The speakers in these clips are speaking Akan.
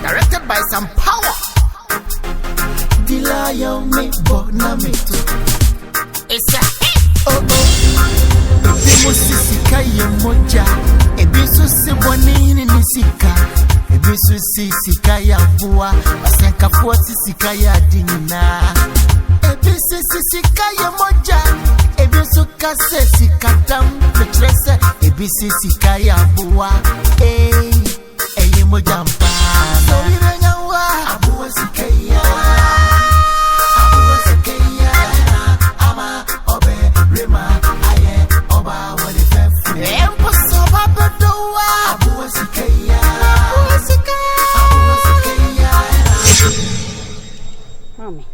Directed by some power. Dilaya me bona me to. It's a oh oh. Ebi Sika ye moja. Ebi se boni ni Sika. Ebi Sika ya Aboa. Asenka forti Sika ya dinina. Ebi Sika ye moja. Ebi kase Sika dam metrese. Ebi Sika ya Aboa. Eye moja mpa. So ibenya wa Aboa Sika ya. Aboa Sika ya. Ama obe rema aye oba wale fefu. Empo soba bedowa Aboa Sika ya. Aboa Sika ya. Mommy,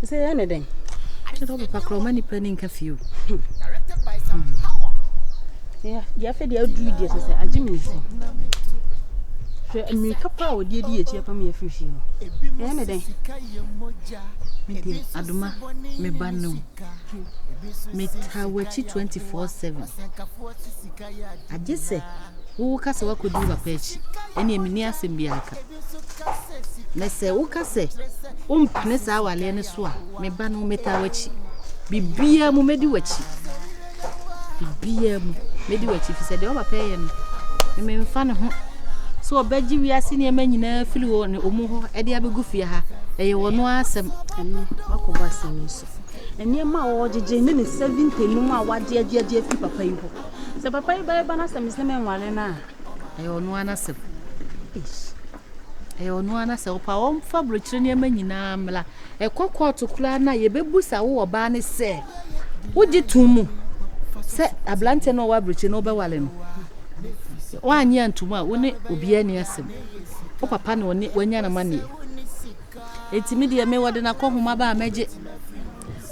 you say anything? I don't know if many penning curfew. Yeah, you have the outdo this. I say, I Jimmy. Make up our dear for me a few years. Anything. Me Aduma, me Banku, me Tawachi 24/7. I just say, who can say what could do a patch? Any minia Simbiaka. Let's say, who can say, Nessa, our Lena Swa, me Banku, me Tawachi. Bibia Mumediwachi. Bibia Mediwachi, if you said, over paying. You may find her. So a bedgy we are senior men in a flu on Omo, Eddie Abagufia, a one asem, and Wakobas. And near my order, Jane is 17 no what dear papa you. The papa by Banasam is the man Walena. I own one asem. I own one asem, Pawom fabric near Menina, a cocoa to Clana, ye bebusa or Barney say. Would you to move? Set a blanket no wabrich in Oberwallen. 1 year and 2 months, when it will be any assem. Oh, papa, no, when you're money. It's immediate me what in a call my bar magic.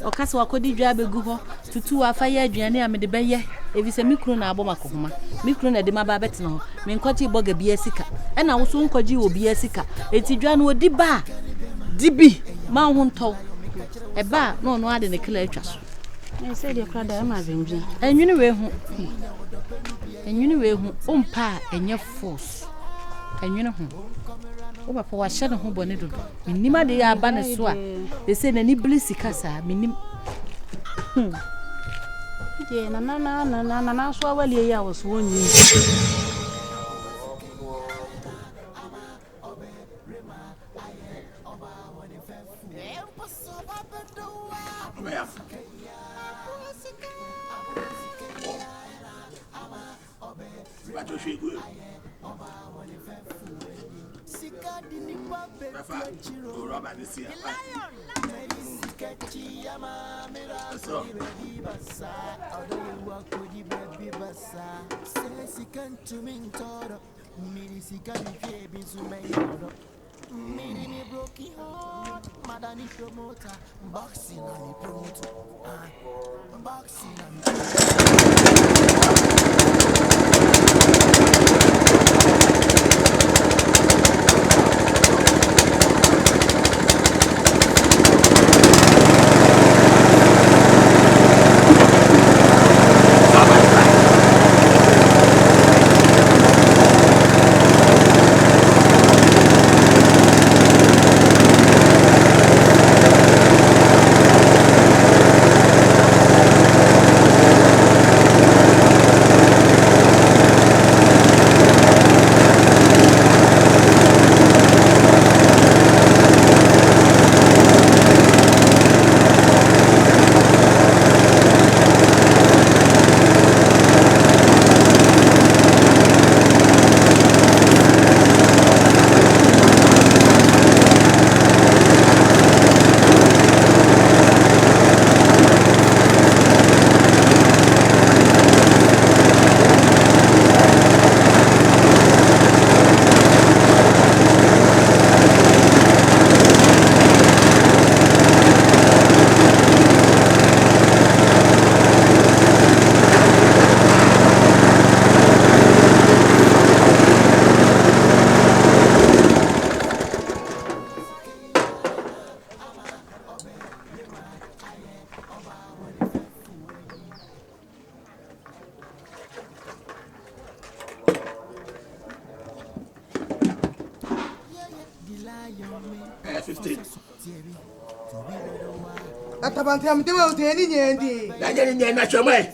Or Castle could drive a go to 2 or 5 years, and I made the bay. If it's a micron aboma, micron at the Maba Betno, mean Cotti Bogger be a Sika, and I will soon call you will be a Sika. It's a John would debar. Dibby, Mount Talk. A bar, no, no, I didn't clear trust. I said you cried, I'm having dream. And you know who pa and your force. And you know who over for a shadow who bonnet. Minima de Abana Swa. They say any blissy casa, minim. Yeah, na swallow I was warning. 15. Atabante am de wo te ni nyendi. Na nyendi na chomwe.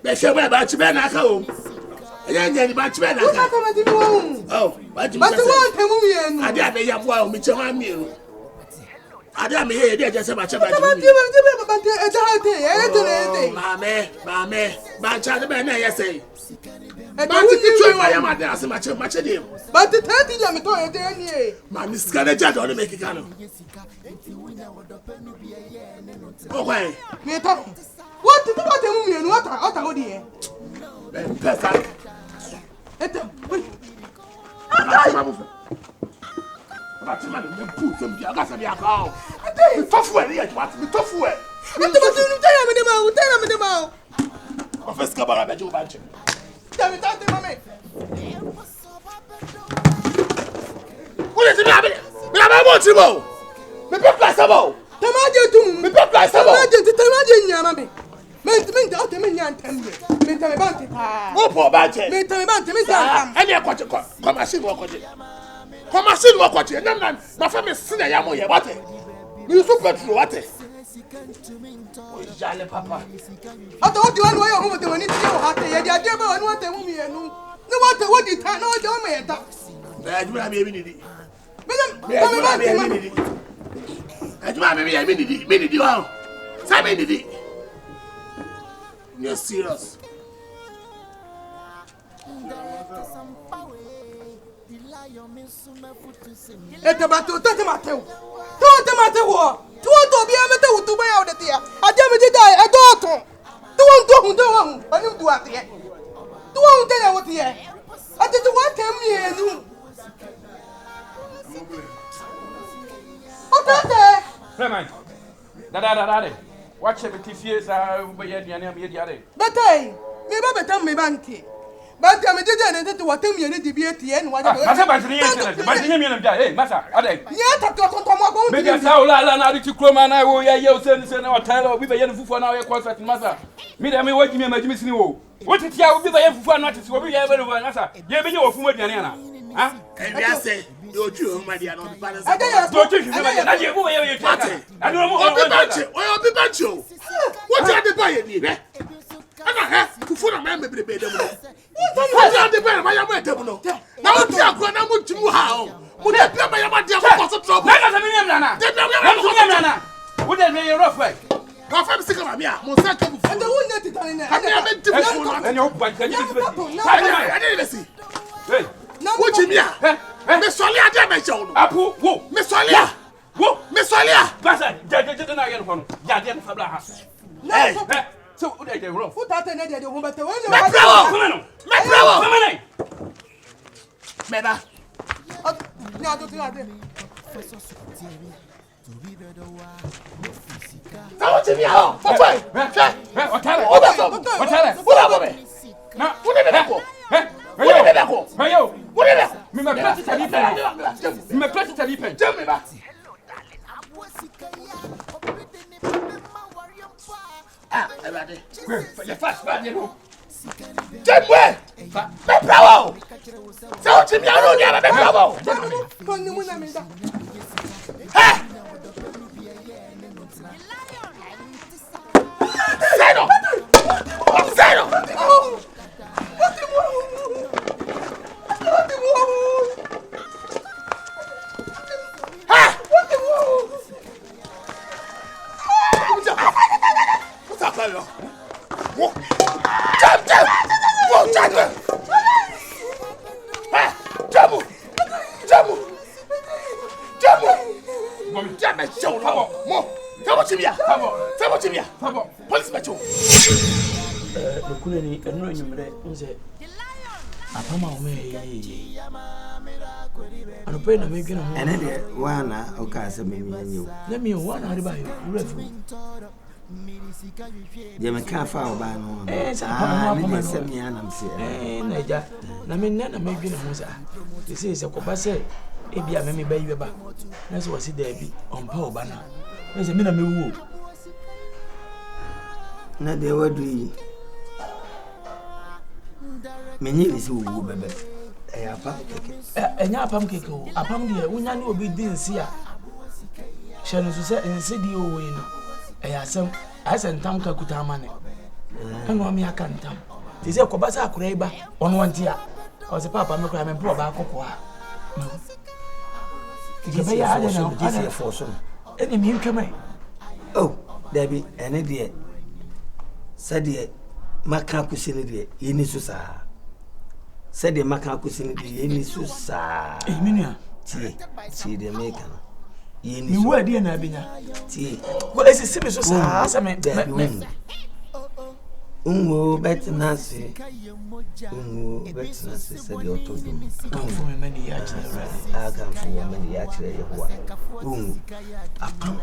Be chomwe ba chibe na aka o. Nyendi ba chibe na aka. Wo ta di wo. Oh, ba chibe. Ba te wo temu mienu. Ade abe ya boa o mi chema mienu. Ade ame ye de je se ba cheba Atabante am babante e da te e de. Mame, ba cha de be na yesei. Ba ti kitwe wa ya ma de ase ma che de. Ba te 30 ya me to e de ni e. Ma mi skane ja do make kano. Okay. Me to. What to what temu mienu ota go di e. Pesa. Eto. Ba ti ma ni pu so bi aga sa bi aka o. Mi tofu e ya ti mi tofu e. Eto ba tu tell me the ma. Office ka bara be ju ba nche. Tell me that mama. Ule ti mi abi. Mi aba mo ti mo. Mi pe place abo. Tamaje tum. Mi pe place abo. Tamaje nyama me. Men da o te men nyan tembe. Men tame bante pa. Wo po ba nche. Men tame bante me san. Eni e kwache ko machine wo kwache. Ko machine wo kwache. Nam ma fa me sina ya mo ye wate. Mi so petrol wate. O jale papa. Ata o di wan wo yo ho te woni ti o ha te ye di ade ba woni wate mu mienu. Ni wate wo di ta na o de o me ta. Na ajuma me ni di. Me ba te ma. Ajuma me ni di wa. Sa me ni di. You're serious. Ete ba to te mateu. To te mateu. To bi amete wutu ba ya o de te ya. Aje me dida e do to. To won to hu. Ani du ate. To won te ya wo te ya. Ate to wa tem mienu. O tate. Clement. Da. Watch me tifie sa be ye diane am ye diare. Betai. Me ba betam me banki. Banki me dida ne te wa tem mienu di bi ete en wa de. Masa ba tini ye ba tini mienu bia. Hey, masa, ade. Ye ta to mo go. Me dia sa la na ri kroma na wo ye se na Otele obi be ye fufu na ye concert masa. Me dia me waji me majimi sini wo. What ti ya obi be ye fufu na ati obi ye be no masa. Ye be ye wo fufu diane na. Ha? E bi ase. Yo ju o ma dia no ba na. Do ti fi me na ye bu ye tata. Ade mo obi banche o. What you dey buy ni be? Ana fufu na ma me be dem no. What you dey buy ma ya ma dem no. Na o ti akwa na mo timu ha o. Mo dey bia ma ya ma dia ko so trouble. Na ka se me nyam na. Dey bia ma nyam na. Wo dey me rough way. Ka fa mi Sika ma mi a. Mo sa ka bu. Ade wo ne titani ne. Ade me di fufu no. Ene o ban ka ni bi se. Ade le si. Hey. Wo jimi a. Me sole ade me je o no. Apu wo. Me sole a. Wo, me sole a. Basa, je na ye no kono. Ya de fa bla ha. Hey. So o dey rough. Wo tate ne de wo bete wo ne. Me prawo. Me prawo. Come on. Me ba. Ni ado ti ade. Sawo jimi a o. Fo Otele. Otele. Wo ba bo me. Na, wo ne be ko. Hey yo. Wo ne be. Me me plati tali pen. Me plati tali pen. Jam me ba. Ah, everybody. Ya fast ba ni no. Jemwe. Me prawo. Sawo jimi a no ni aba me prawo. Ko ni mu na me da. Hey. Zero. Zero. Ni enu enyumre nze apama o me ano pe na me dwena ho ene de wana o ka se me nyu na me wana hare ba yo refu de me ka fa o ba no apama se me anam se na ja na me na me dwena ho sa se ko ba se e bia me ba yiwe ba na se wasi da bi on pa o ba na se me na me wu na de wadu yi menyi isi wu bebe apam keke. Enya apam keke o. Apam de wonya ne obi di nsi a. Hye no so se nsi di o we no. Asem ntam ka kuta amane. Eno me aka ntam. Ti se ko ba sa akura iba ono wanti a. O se papa me kura me pro ba akoko a. Ti be ya ale na DC force. Eni mi ntweme. Oh, Debbie, ene de. Sade maka kusini de yeni so saa. Sade maka kusini de yeni so saa. Minua. Tie de make no. Yeni so. Mi wo de na binya. Tie. Ko esi simi so saa sa me. Unwo betnase. Unwo betnase sade otodum. Kan fo me mani ya chire. Akan fo me mani ya chire Yehowa. Apam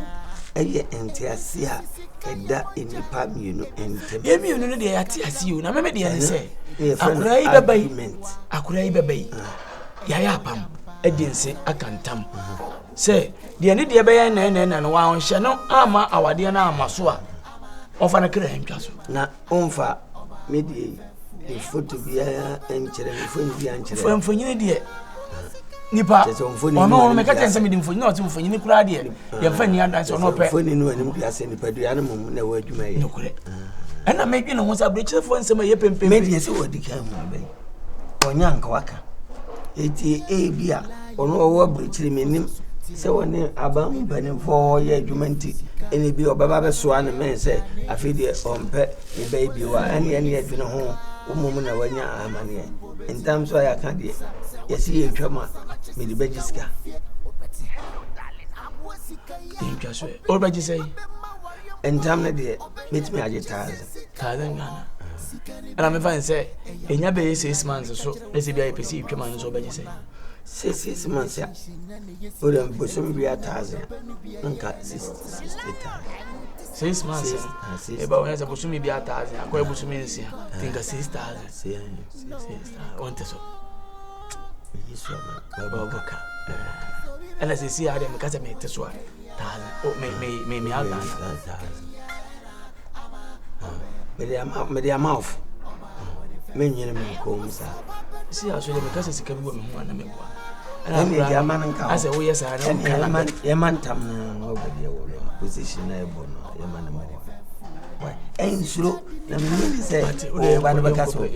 eye entiase a eda enipa mienu entem. Ye mienu no de ya ti asiu na me de ya se. Akura yi bebai. Akura yi bebai. Ya apam edinse akantam. Se de ne de beya na no wa onhye no ama awade na amaso a. Ofa na kra hentwa so. Na onfa me de photo bia enchere me foni bia enchere. Mfonyine de nipa ono me ka tense me di mfonyine o ti mfonyine kura de ye fa ni adanse ono pe. Mfoni no anim bia se nipa du ya na mum na wa adwuma ye. Nokure. Ana me dwe no ho sa breche fo nsema ye pempem. Me de se wodi kan mu be. Onya nka waka. Eti bia ono owo breche me nim se woni abam banim fo ye adwumanti eni bi obaba be so an men se afide ompe e baby wa ani adwene ho umum na wanya amane entam so ya kan de yesi etwama me di bejiska intwa so o bejisai entam na de metimi agitaze tazen gana ana me fan se enya be 6 months so lesi bia epesi etwama so bejisai 6 months ya ora bosom bia taze nka 6 months eba wona se bosom bia taze akoy bosom ensia tinka 6,000 onte so yesu baba boka ana se si ade me kasa me teso taze o me aga me dia mouth me nyere me ko musa si aso le me kasa sika bi wo me ho ana me boa ana me dia mananka ase wo yesa na yaman tam no obedi wo position na ebo no yaman na mo why ensuro na me say o ba no baka so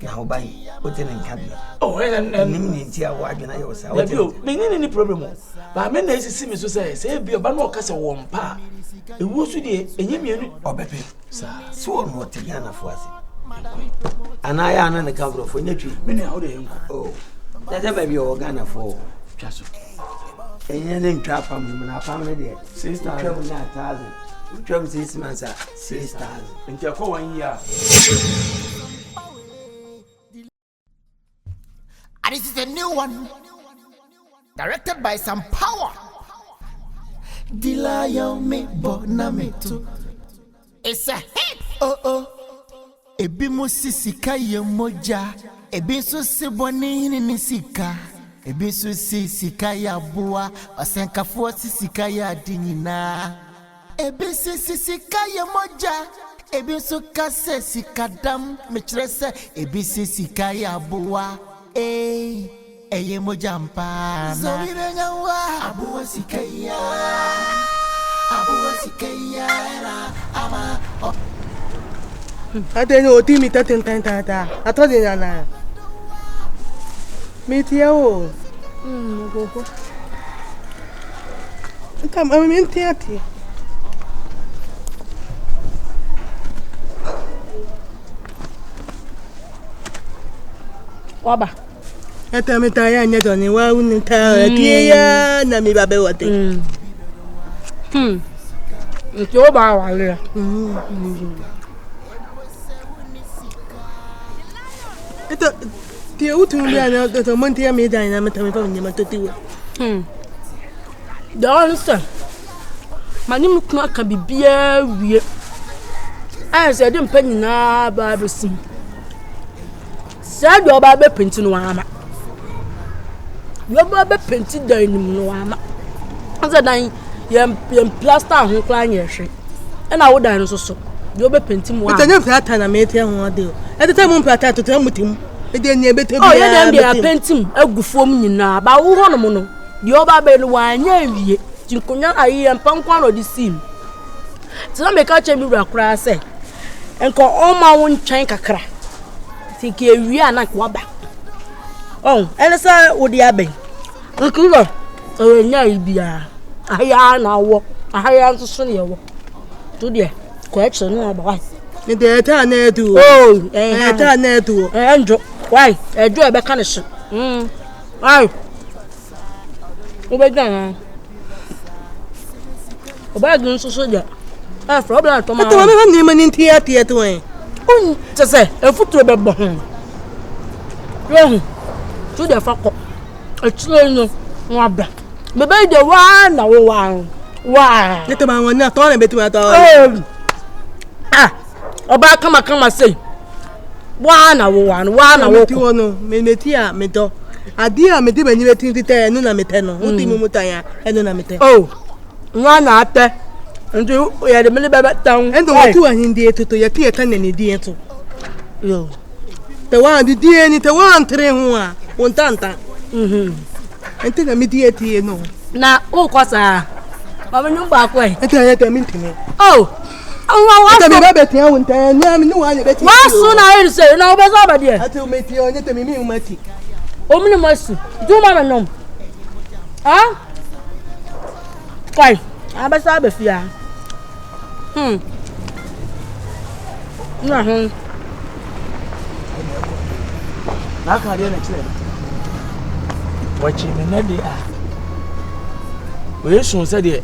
na obai Otele nkabi nim ni ntia wo adwena ye wo sa wo bio me ni problem ba me na esisi me so say bio ba no kasa wo mpa ewu so de enye mienu obepe sa so no te yana fo ase ana ya na ne kabro fo nyatwi me ni awde enko oh da ba bi o Ghana fo twaso enye ne ntwa fam na fam ne de 6,000 twam na 1,000 twam 6 months 6,000 ntia ko 1 year. And this is a new one, directed by some power. Dilaya me bonamito. It's a hit. Oh. Ebi mo sisika ye moja. Ebi so se boni ni Sika. Ebi so se Sika ya Aboa. Asenka fo sisika ya dinina. Ebi so sisika ye moja. Ebi so kase Sika dam mechrese. Ebi so Sika ya Aboa. Eye mojampana Zobirenya wa Aboa Sikaya ama Ate no ti mi tata atodi na mi ti o go nta ma mi nti ati waba ata mi ta ya nyedo ni wa uni ta ti ya na mi babe wote nti o ba wa le eto ti o tun bi ana to mo nti ya mi da na mata mi pa mi ma to ti wo don sa mani mu kun aka bibia wie a se de mpa nyina ba besim Sadio ba be penti no ama. Yo ba be penti dan nim no ama. Anza dan yem plaster ho kla nyehwe. E na wo dan no so. Yo be penti mo ama. Tanya fata na meti ho ade o. E tete mo plata to tete mutim. ede ni ebete oh ye dem dia pentim agufom nyina ba wo ho no no de oba be no wanya wie tinkonya ayi empankwa no di sim ti na me ka che mi wura kura se enko o ma wo ntwan kakra tiki ewie ana kwa ba oh ene sa wo di aben nkulo o nya ibia aya na wo aya nso so ne wo to de kwa eche no ba wa ni de ta na edu oh ta na edu enjo why ejo ebe kan shi ai obegan obegan so ja problem to ma to ma ni ma ni tia to en se se e futuro be bo yo to de fako e tiro no wa ba me be de wa na wo wa ni to ma won na to na betu ma to oba kama say wa na wo ti wono me ti a me do adi a me di be ni be ti te enu na me te no uti mu mutanya enu na me te oh nwa na ate ndu ya de me be tan endo wa ti wa hindi etuto ya ti eta na ni di eto yo te wa di di ni te wa ntre hu a won tanta ente na me di eti no na o kwasa ma me nyumba ko e ete ya te mi ntime oh wa ete me be be tian won tan na me no wa le be ti wa so na e se na o be so ba de ate o me ti o nyete mi mati o mi masu du ma me nom kai abasa be fia na na ka de na kire wachi me na de a we so se de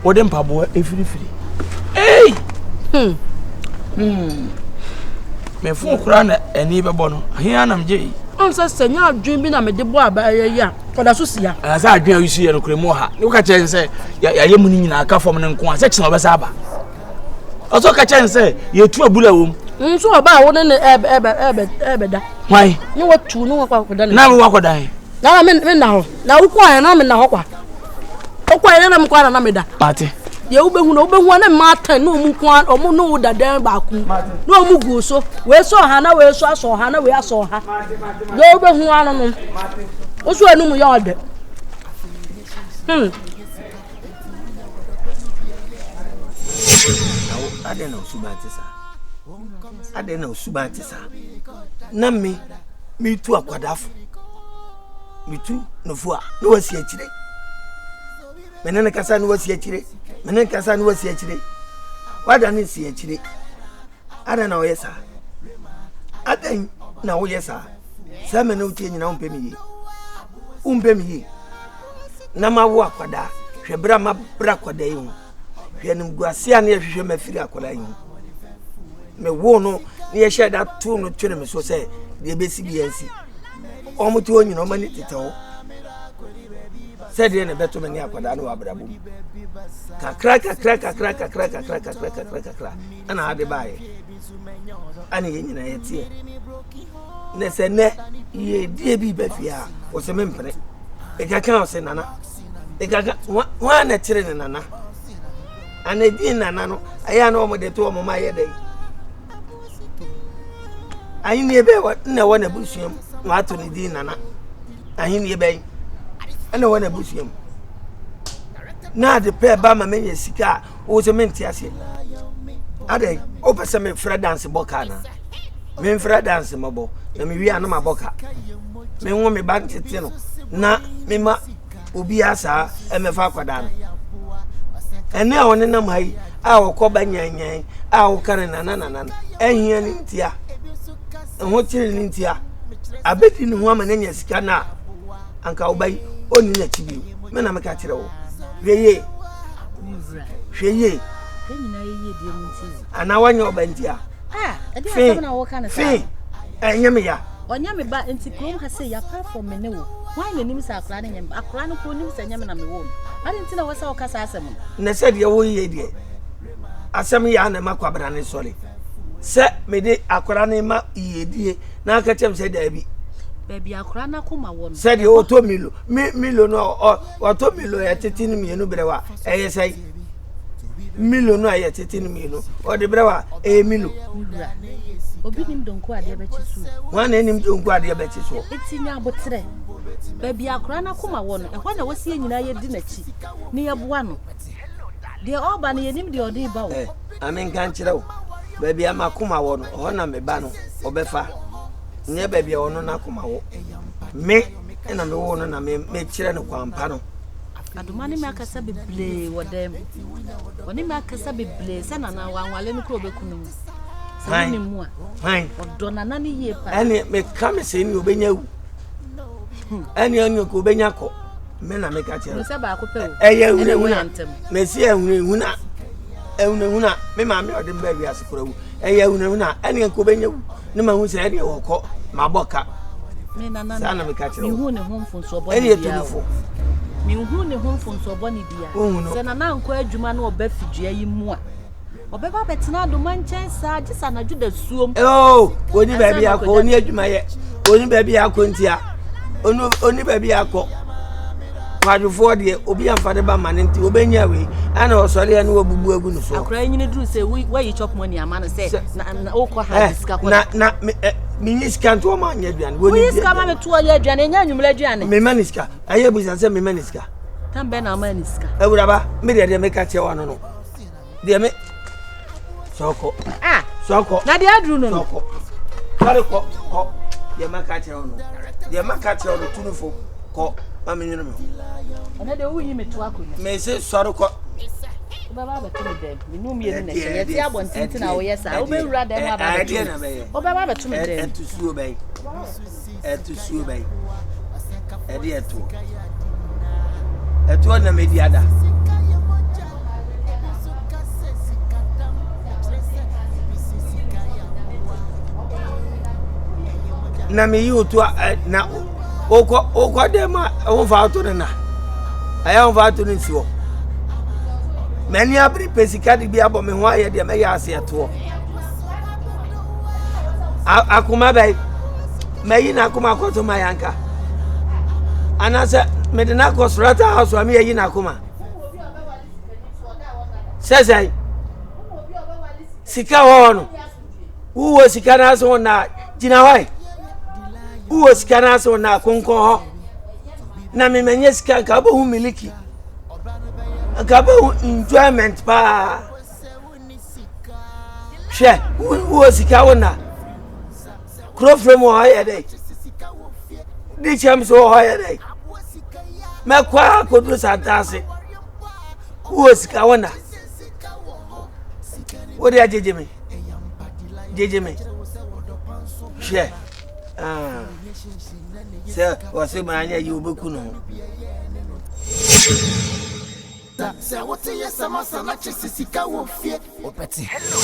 wo de mpabo efirifiri me fu kura na eni be bo no ahia na mje on se senya adwen bi na me de bo aba ya koda so sia asa adwen a yusu ye no kremo ha ni ka chen se ya ye mu ni nyina aka fom ne nko a se chen obesa aba oso ka chen se ye tu abula wom nso oba wo ne ebe da why ni wo tu no kwa koda na me wakoda na me na ho na wo kwa na me na ho kwa o kwa na me kwa na me da mate ye ubehu na ma tan no mu kwa o mu no da dan ba ku no mu gu so we so ha na we so aso ha na we aso ha ye ubehu ano no o so anu mu ya ode adena usubantisa na me tu akwadafo me tu nofua no wasi akire menene kasa no wasi akire menene kasa no wasi akire wada ne si akire ada na oyesa adan na oyesa sa me no tie nyina umpemi yi na ma wo akwada hwebra ma bra akwada yi ho hwenim guasia na hwehwe mafiri akwada yi me wo no ne ye sheda tu no twene me so se de besi biansi omuti onyina omani titewo se de ne beto me ne akwada no abrabo kakra ana ade bae ani ye nyina ye tie ne se ne ye die bi bafia o se mempre e kaka o se nana e kaka wa na tire ne nana ana di nana no aya na o mo de to o mo ma ye dai ayi ne be wa na wa na busuam wa to ne di nana ayi ne be ana wa na busuam na de pe ba ma menye sika o se menti ase ade o pese me fra dance boka na me fra dance mabo na me wi ana maboka me wo me ba tete no na me ma obi asa e me fa kwada no ene a woni na mai a wo ko ba nyanyan a wo kare na ehia ni ntia ho tire ni ntia abedi ni ho ama na nya sika na anka obai oni nya chibi me na me ka kire wo hweye kenina yeye die munti ana wanya obantia ade asem na wo kana sa enyame ya onyame ba enti krom ha se ya platform me ne wo why na nim sa akra ne nyame akra no ko nim sa nyame na me wo ade enti na wo sa wo kasa asem ne se de wo ye de asem ya na makwabra ne sole se me de akra ne ma yedie na aka chem se da bi baby akra na kuma wo no se de oto milo no oto milo ya tetini mienu brewa eyesai milo no ya tetini mienu o de brewa milo Obi nim donko ade be chisu. Wan enim donko ade be chisu. Etinya abotre. Baby akra na koma wo no. Ehwa na wasi nyina ye di nachi. Ni ye boa no. De oba na yenim de ode ba wo. Amen kan kire wo. Baby amakoma wo no. Ho na me ba no. Obefa. Nye baby wo no na koma wo. Me ena me wo no na me kire no kwampa no. Adumani me akasa beble wo dem. Oni me akasa beble se na wanwale no kro bekunu. Se ni mu a. Fine. Odo na na ni ye pa. Ene me kame se ni obenya wu. Ene onyo ko obenya ko. Me na me ka kire. Me se ba ko pe wo. Eye hunahuna. Me si ehunahuna. Ehunahuna. Me ma me ode mba wi asekora wu. Eye hunahuna. Ene ko obenya wu. Ne ma hu se ene wo ko. Ma boka. Me na na. Sana me ka kire. Me hu ne ho mfonso bo. Ene etulufo. Me hu ne ho mfonso bo ni bia. Se na na nko adwuma na oba fidua yi mu a. Obeba betina do manchen sa gisa na juda suom. Oh, oni baby akọ, oni adwuma ye. Oni baby akọ ntia. Oni baby akọ. Kwadufo de obi amfade ba mane nti obenya we. Ana osori ya na obubu agu no so. Akra nyine duru se we yi chop money ama no se na okọ ha diska ko. Na miniska nto ma anya aduane. Woni diska ma meto ya aduane nya nwumla aduane. Me maniska. Aye bu sanse me maniska. Tambe na ma niska. Ewuraba, me de me ka che wano no. De me Soko. Ah. Soko. Na dia adru no. Soko. Kare ko. Ye maka che ono. Ye maka che ono tunufo. Ko. Mami nyino me. Ona de wo yi meto akonya. Me se soro ko. Baba ba tumi dem. Me nu mienu na che. Ye ti abontinti na wo yesa. Wo be wura dem aba ba. Wo baba ba tumi dem. Etu suo bai. Etu suo bai. Edi etu. Etu na me di ada. Na me yi otu na okwa dem a won fa to na aya won fa to nsi wo mani abri pesika de bi abo me ho aye de me ya ase to akuma bai me yi na akuma ko to mayanka anasa me de na ko strata house wa me yi na akuma sesai sika wo no wo sika na so na jina wai uwo sikana so na konkon ho na me menye sika ka bo hu miliki ka bo enjoyment pa she uwo sika wona krofrem ho ya dai di chams ho ya dai me kwa kodu satase uwo sika wona odi ajejeme she se wase manya yi Bokum no sa wote yesa masana chesika wo fie opeti hello